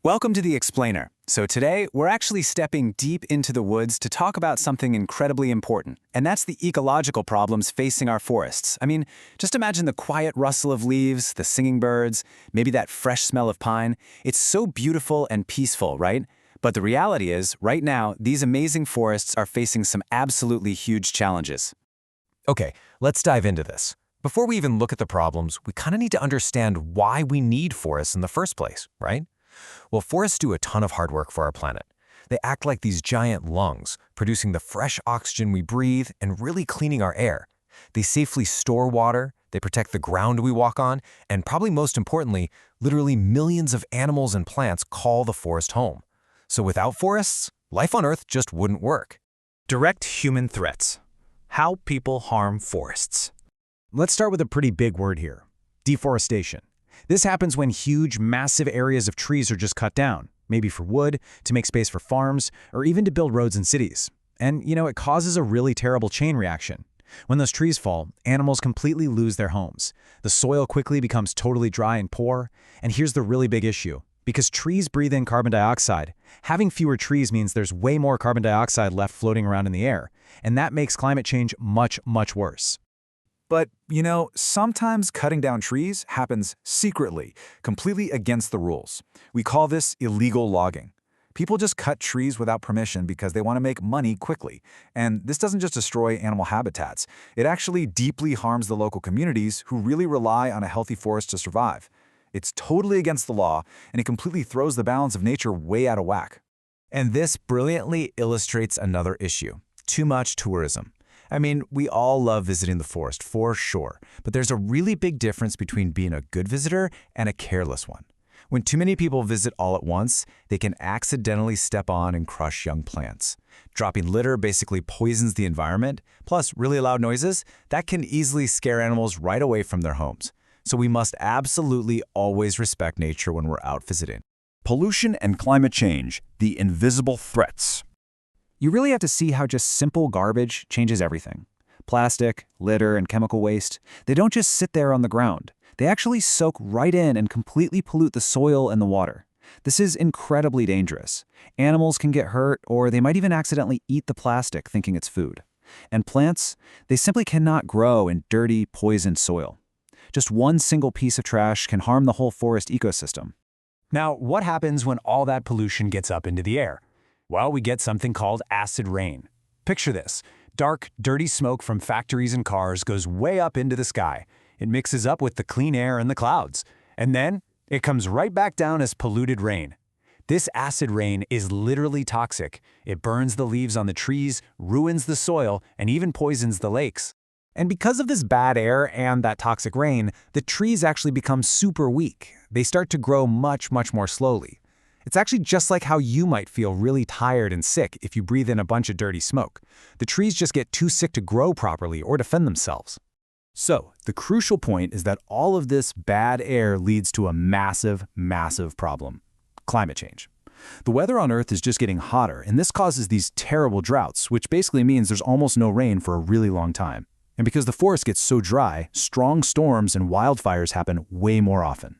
Welcome to The Explainer. So today, we're actually stepping deep into the woods to talk about something incredibly important, and that's the ecological problems facing our forests. I mean, just imagine the quiet rustle of leaves, the singing birds, maybe that fresh smell of pine. It's so beautiful and peaceful, right? But the reality is, right now, these amazing forests are facing some absolutely huge challenges. Okay, let's dive into this. Before we even look at the problems, we kind of need to understand why we need forests in the first place, right? Well, forests do a ton of hard work for our planet. They act like these giant lungs, producing the fresh oxygen we breathe and really cleaning our air. They safely store water, they protect the ground we walk on, and probably most importantly, literally millions of animals and plants call the forest home. So without forests, life on Earth just wouldn't work. Direct human threats. How people harm forests. Let's start with a pretty big word here: deforestation. This happens when huge, massive areas of trees are just cut down, maybe for wood, to make space for farms, or even to build roads and cities. And, it causes a really terrible chain reaction. When those trees fall, animals completely lose their homes. The soil quickly becomes totally dry and poor. And here's the really big issue. Because trees breathe in carbon dioxide, having fewer trees means there's way more carbon dioxide left floating around in the air. And that makes climate change much, much worse. But, sometimes cutting down trees happens secretly, completely against the rules. We call this illegal logging. People just cut trees without permission because they want to make money quickly. And this doesn't just destroy animal habitats. It actually deeply harms the local communities who really rely on a healthy forest to survive. It's totally against the law, and it completely throws the balance of nature way out of whack. And this brilliantly illustrates another issue: too much tourism. I mean, we all love visiting the forest, for sure, but there's a really big difference between being a good visitor and a careless one. When too many people visit all at once, they can accidentally step on and crush young plants. Dropping litter basically poisons the environment, plus really loud noises that can easily scare animals right away from their homes. So we must absolutely always respect nature when we're out visiting. Pollution and climate change, the invisible threats. You really have to see how just simple garbage changes everything. Plastic, litter, and chemical waste, they don't just sit there on the ground. They actually soak right in and completely pollute the soil and the water. This is incredibly dangerous. Animals can get hurt, or they might even accidentally eat the plastic thinking it's food. And plants, they simply cannot grow in dirty, poisoned soil. Just one single piece of trash can harm the whole forest ecosystem. Now, what happens when all that pollution gets up into the air? Well, we get something called acid rain. Picture this. Dark, dirty smoke from factories and cars goes way up into the sky. It mixes up with the clean air and the clouds. And then it comes right back down as polluted rain. This acid rain is literally toxic. It burns the leaves on the trees, ruins the soil, and even poisons the lakes. And because of this bad air and that toxic rain, the trees actually become super weak. They start to grow much, much more slowly. It's actually just like how you might feel really tired and sick if you breathe in a bunch of dirty smoke. The trees just get too sick to grow properly or defend themselves. So, the crucial point is that all of this bad air leads to a massive, massive problem: climate change. The weather on Earth is just getting hotter, and this causes these terrible droughts, which basically means there's almost no rain for a really long time. And because the forest gets so dry, strong storms and wildfires happen way more often.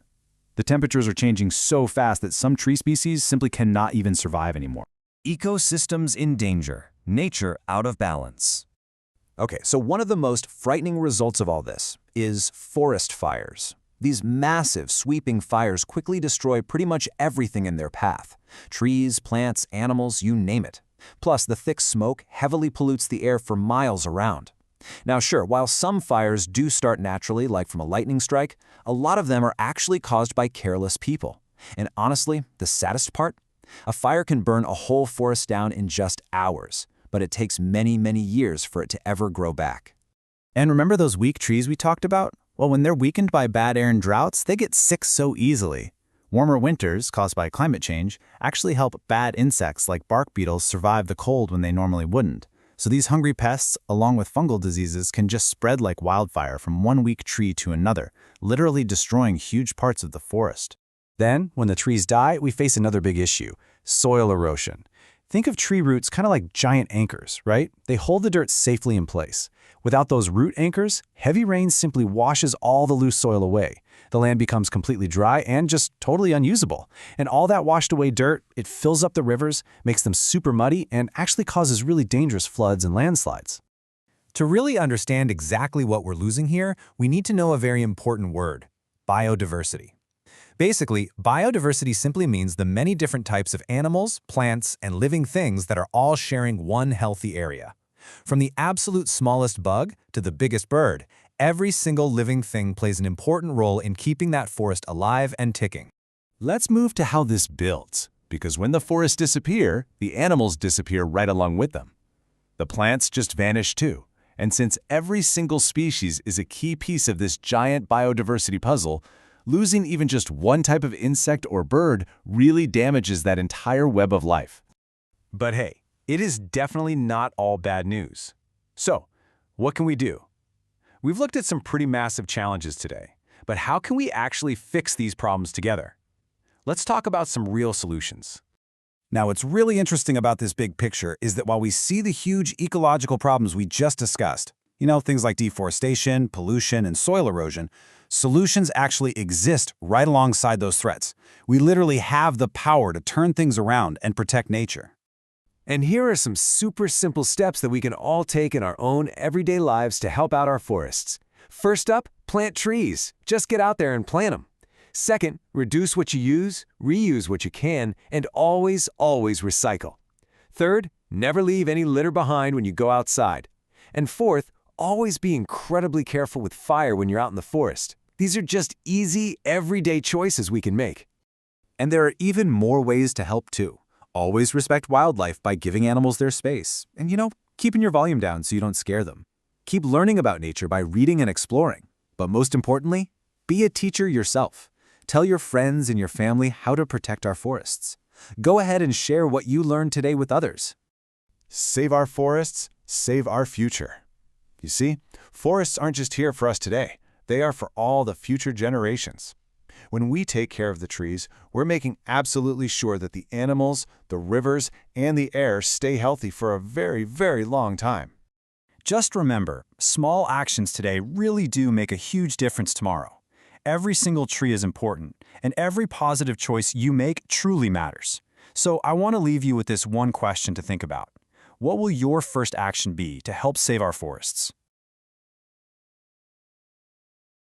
The temperatures are changing so fast that some tree species simply cannot even survive anymore. Ecosystems in danger, nature out of balance. Okay, so one of the most frightening results of all this is forest fires. These massive, sweeping fires quickly destroy pretty much everything in their path. Trees, plants, animals, you name it. Plus, the thick smoke heavily pollutes the air for miles around. Now sure, while some fires do start naturally, like from a lightning strike, a lot of them are actually caused by careless people. And honestly, the saddest part? A fire can burn a whole forest down in just hours, but it takes many, many years for it to ever grow back. And remember those weak trees we talked about? Well, when they're weakened by bad air and droughts, they get sick so easily. Warmer winters, caused by climate change, actually help bad insects like bark beetles survive the cold when they normally wouldn't. So these hungry pests, along with fungal diseases, can just spread like wildfire from one weak tree to another, literally destroying huge parts of the forest. Then, when the trees die, we face another big issue: soil erosion. Think of tree roots kind of like giant anchors, right? They hold the dirt safely in place. Without those root anchors, heavy rain simply washes all the loose soil away. The land becomes completely dry and just totally unusable. And all that washed away dirt, it fills up the rivers, makes them super muddy, and actually causes really dangerous floods and landslides. To really understand exactly what we're losing here, we need to know a very important word: biodiversity. Basically, biodiversity simply means the many different types of animals, plants, and living things that are all sharing one healthy area. From the absolute smallest bug to the biggest bird, every single living thing plays an important role in keeping that forest alive and ticking. Let's move to how this builds, because when the forests disappear, the animals disappear right along with them. The plants just vanish too, and since every single species is a key piece of this giant biodiversity puzzle, losing even just one type of insect or bird really damages that entire web of life. But hey, it is definitely not all bad news. So, what can we do? We've looked at some pretty massive challenges today, but how can we actually fix these problems together? Let's talk about some real solutions. Now, what's really interesting about this big picture is that while we see the huge ecological problems we just discussed, things like deforestation, pollution, and soil erosion, solutions actually exist right alongside those threats. We literally have the power to turn things around and protect nature. And here are some super simple steps that we can all take in our own everyday lives to help out our forests. First up, plant trees. Just get out there and plant them. Second, reduce what you use, reuse what you can, and always recycle. Third, never leave any litter behind when you go outside. And fourth, always be incredibly careful with fire when you're out in the forest. These are just easy, everyday choices we can make. And there are even more ways to help too. Always respect wildlife by giving animals their space. And keeping your volume down so you don't scare them. Keep learning about nature by reading and exploring. But most importantly, be a teacher yourself. Tell your friends and your family how to protect our forests. Go ahead and share what you learned today with others. Save our forests, save our future. You see, forests aren't just here for us today. They are for all the future generations. When we take care of the trees, we're making absolutely sure that the animals, the rivers, and the air stay healthy for a very, very long time. Just remember, small actions today really do make a huge difference tomorrow. Every single tree is important, and every positive choice you make truly matters. So I want to leave you with this one question to think about. What will your first action be to help save our forests?